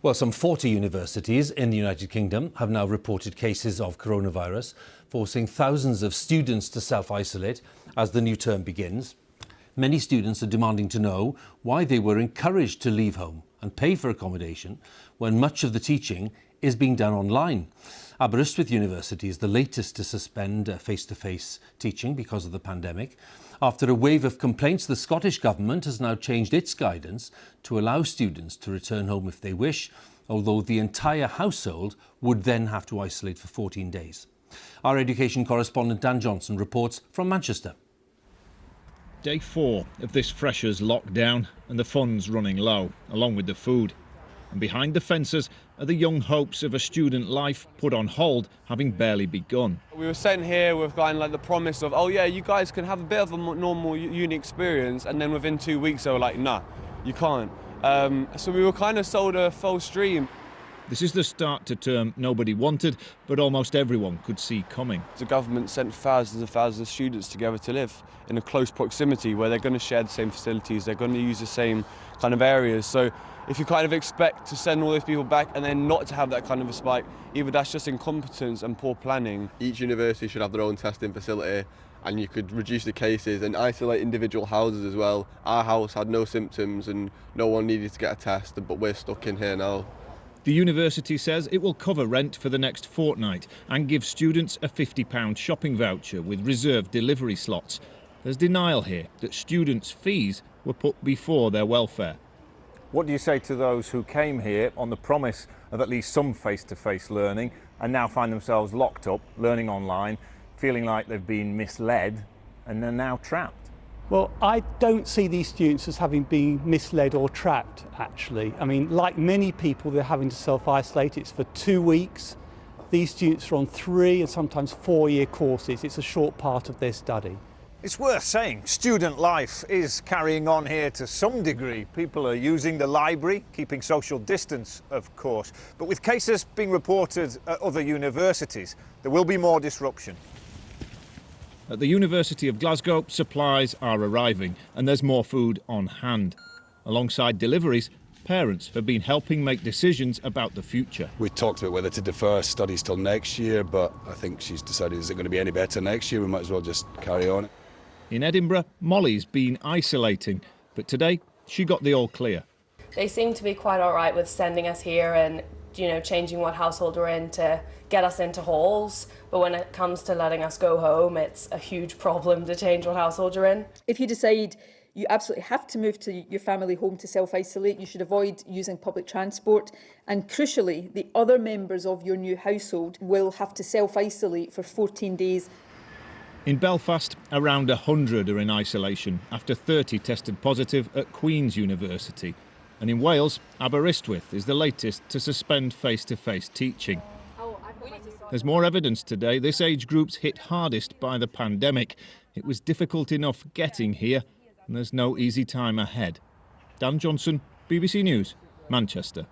Well, some 40 universities in the United Kingdom have now reported cases of coronavirus, forcing thousands of students to self-isolate as the new term begins. Many students are demanding to know why they were encouraged to leave home and pay for accommodation when much of the teaching is being done online. Aberystwyth University is the latest to suspend face-to-face teaching because of the pandemic. After a wave of complaints, the Scottish Government has now changed its guidance to allow students to return home if they wish, although the entire household would then have to isolate for 14 days. Our education correspondent Dan Johnson reports from Manchester. Day 4 of this freshers' lockdown and the funds running low, along with the food. And behind the fences are the young hopes of a student life put on hold, having barely begun. We were sent here with kind of like the promise of, oh yeah, you guys can have a bit of a normal uni experience, and then within 2 weeks they were like, nah, you can't. So we were kind of sold a false dream. This is the start to term nobody wanted, but almost everyone could see coming. The government sent thousands and thousands of students together to live in a close proximity where they're going to share the same facilities, they're going to use the same kind of areas. So if you kind of expect to send all those people back and then not to have that kind of a spike, either that's just incompetence and poor planning. Each university should have their own testing facility, and you could reduce the cases and isolate individual houses as well. Our house had no symptoms and no one needed to get a test, but we're stuck in here now. The university says it will cover rent for the next fortnight and give students a £50 shopping voucher with reserved delivery slots. There's denial here that students' fees were put before their welfare. What do you say to those who came here on the promise of at least some face-to-face learning and now find themselves locked up, learning online, feeling like they've been misled and they're now trapped? Well, I don't see these students as having been misled or trapped, actually. I mean, like many people, they're having to self-isolate. It's for 2 weeks. These students are on 3 and sometimes 4-year courses. It's a short part of their study. It's worth saying student life is carrying on here to some degree. People are using the library, keeping social distance, of course. But with cases being reported at other universities, there will be more disruption. At the University of Glasgow, supplies are arriving and there's more food on hand. Alongside deliveries, parents have been helping make decisions about the future. We talked about whether to defer studies till next year, but I think she's decided, is it going to be any better next year? We might as well just carry on. In Edinburgh, Molly's been isolating, but today she got the all clear. They seem to be quite all right with sending us here and, you know, changing what household we're in to get us into halls. But when it comes to letting us go home, it's a huge problem to change what household you're in. If you decide you absolutely have to move to your family home to self-isolate, you should avoid using public transport. And crucially, the other members of your new household will have to self-isolate for 14 days. In Belfast, around 100 are in isolation after 30 tested positive at Queen's University. And in Wales, Aberystwyth is the latest to suspend face-to-face teaching. There's more evidence today this age group's hit hardest by the pandemic. It was difficult enough getting here, and there's no easy time ahead. Dan Johnson, BBC News, Manchester.